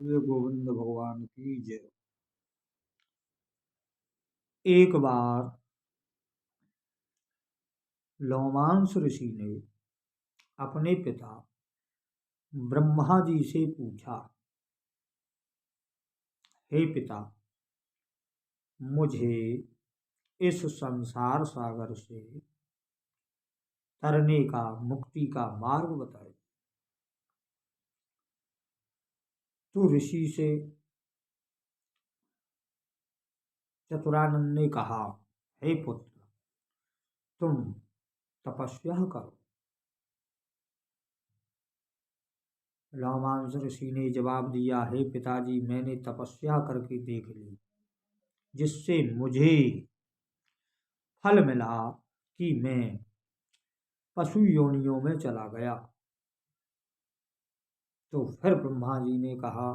ये गोविंद भगवान की जय। एक बार लोमांस ऋषि ने अपने पिता ब्रह्मा जी से पूछा, हे पिता, मुझे इस संसार सागर से तरने का, मुक्ति का मार्ग बताइए। तो ऋषि से चतुरानन ने कहा, हे पुत्र, तुम तपस्या करो। लोमांस ऋषि ने जवाब दिया, हे पिताजी, मैंने तपस्या करके देख ली, जिससे मुझे फल मिला कि मैं पशु योनियों में चला गया। तो फिर ब्रह्मा जी ने कहा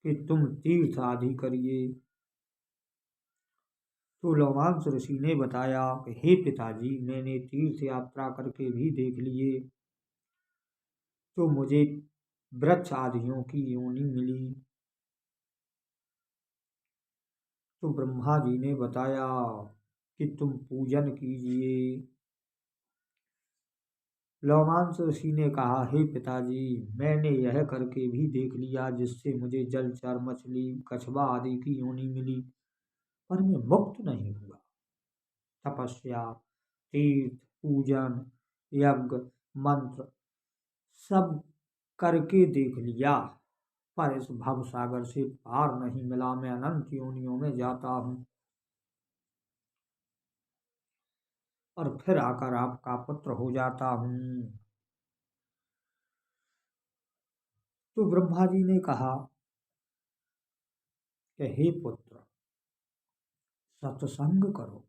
कि तुम तीर्थ आदि करिए। तो लोमांस ऋषि ने बताया कि हे पिताजी, मैंने तीर्थ यात्रा करके भी देख लिए, तो मुझे वृक्ष आदियों की योनि मिली। तो ब्रह्मा जी ने बताया कि तुम पूजन कीजिए। लोमांस ऋषि ने कहा, हे पिताजी, मैंने यह करके भी देख लिया, जिससे मुझे जलचर, मछली, कछुआ आदि की योनि मिली, पर मैं मुक्त नहीं हुआ। तपस्या, तीर्थ, पूजन, यज्ञ, मंत्र सब करके देख लिया, पर इस भव सागर से पार नहीं मिला। मैं अनंत योनियों में जाता हूँ और फिर आकर आपका पुत्र हो जाता हूँ। तो ब्रह्मा जी ने कहा कि हे पुत्र, सत्संग करो।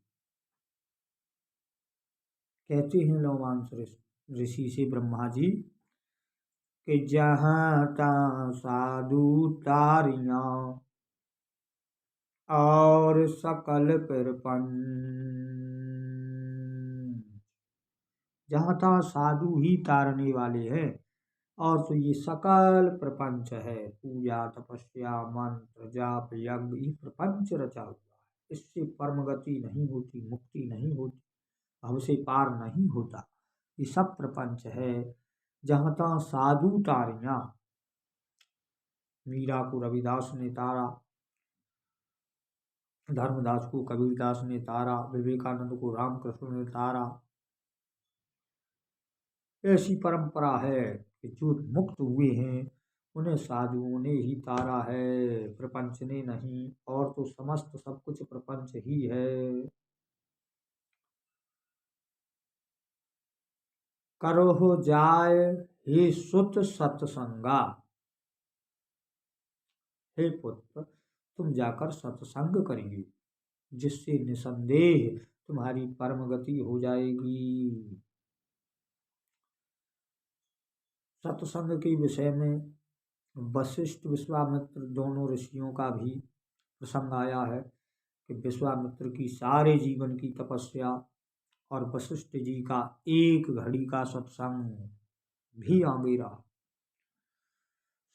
कहते हैं लोमांस ऋषि से ब्रह्मा जी कि जहाँ तहाँ साधु तारियां और सकल प्रपंच, जहाँ तहाँ साधु ही तारने वाले हैं, और तो ये सकल प्रपंच है, पूजा, तपस्या, मंत्र, जाप, यज्ञ, ये प्रपंच रचा हुआ है। इससे परम गति नहीं होती, मुक्ति नहीं होती, भव से पार नहीं होता। ये सब प्रपंच है। जहाँ तहाँ साधु तारियां, मीरा को रविदास ने तारा, धर्मदास को कबीरदास ने तारा, विवेकानंद को रामकृष्ण ने तारा। ऐसी परंपरा है कि जो मुक्त हुए हैं उन्हें साधुओं ने ही तारा है, प्रपंच ने नहीं। और तो समस्त सब कुछ प्रपंच ही है। करो जाय हे सुत सत्संगा, हे पुत्र, तुम जाकर सत्संग करिए, जिससे निसंदेह तुम्हारी परम गति हो जाएगी। सत्संग के विषय में वशिष्ठ विश्वामित्र दोनों ऋषियों का भी प्रसंग आया है कि विश्वामित्र की सारे जीवन की तपस्या और वशिष्ठ जी का एक घड़ी का सत्संग भी आगे रहा।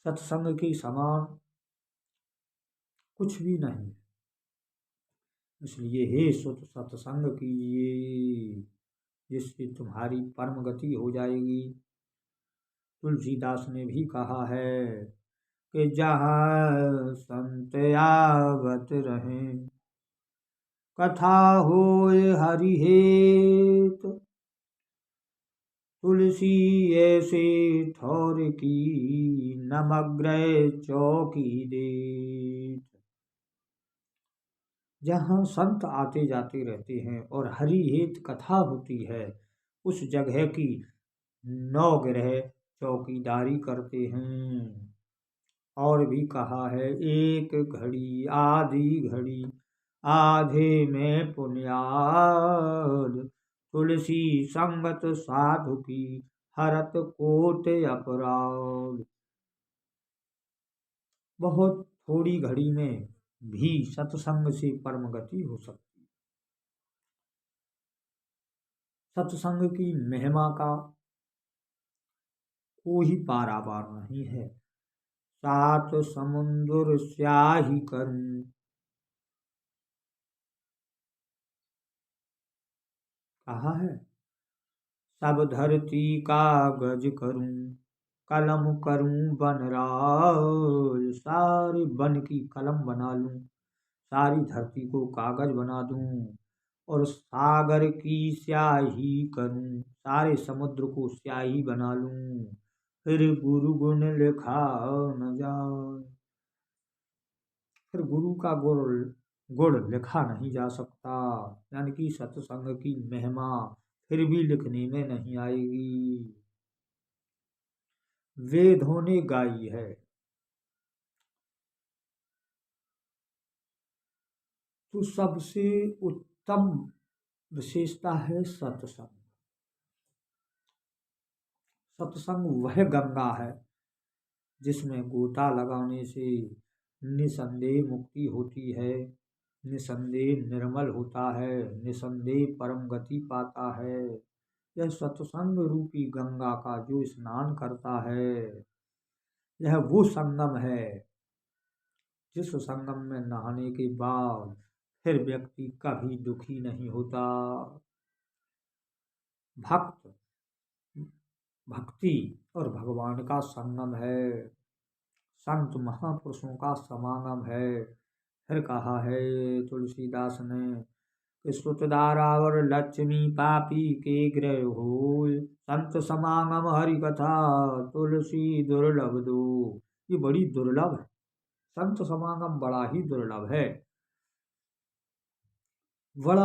सत्संग के समान कुछ भी नहीं, इसलिए हे सुत सत्संग कीजिए, जिससे तुम्हारी परम गति हो जाएगी। तुलसीदास ने भी कहा है कि जहाँ संत आवत रहें, कथा होय हरि हेत, तुलसी ऐसे ठौर की, नमग्रह चौकी देत। जहाँ संत आते जाते रहते हैं और हरि हेत कथा होती है, उस जगह की नौ ग्रह चौकीदारी करते हैं। और भी कहा है, एक घड़ी आधी घड़ी, आधे में पुण्याद, तुलसी संगत साधु की, हरत कोट अपराध। बहुत थोड़ी घड़ी में भी सत्संग से परम गति हो सकती है। सत्संग की महिमा का कोई पारावार नहीं है। सात समुंदर स्याही करूं। कहा है सब धरती कागज करूं, कलम करूं बनराज, सारे बन की कलम बना लूं, सारी धरती को कागज बना दूं, और सागर की स्याही करूं, सारे समुद्र को स्याही बना लूं, फिर गुरु गुण लिखा न जाए। फिर गुरु का गुण लिखा नहीं जा सकता, यानी कि सत्संग की महिमा फिर भी लिखने में नहीं आएगी। वेदों ने गाई है तो सबसे उत्तम विशेषता है सत्संग। सत्संग वह गंगा है जिसमें गोता लगाने से निसंदेह मुक्ति होती है, निसंदेह निर्मल होता है, निसंदेह परम गति पाता है। यह सत्संग रूपी गंगा का जो स्नान करता है, यह वो संगम है जिस संगम में नहाने के बाद फिर व्यक्ति कभी दुखी नहीं होता। भक्त भक्ति और भगवान का संगम है, संत महापुरुषों का समागम है। फिर कहा है तुलसीदास ने कि सुत दारावर लक्ष्मी पापी के गृह होय, संत समागम हरि कथा तुलसी दुर्लभ दो। ये बड़ी दुर्लभ है, संत समागम बड़ा ही दुर्लभ है। बड़ा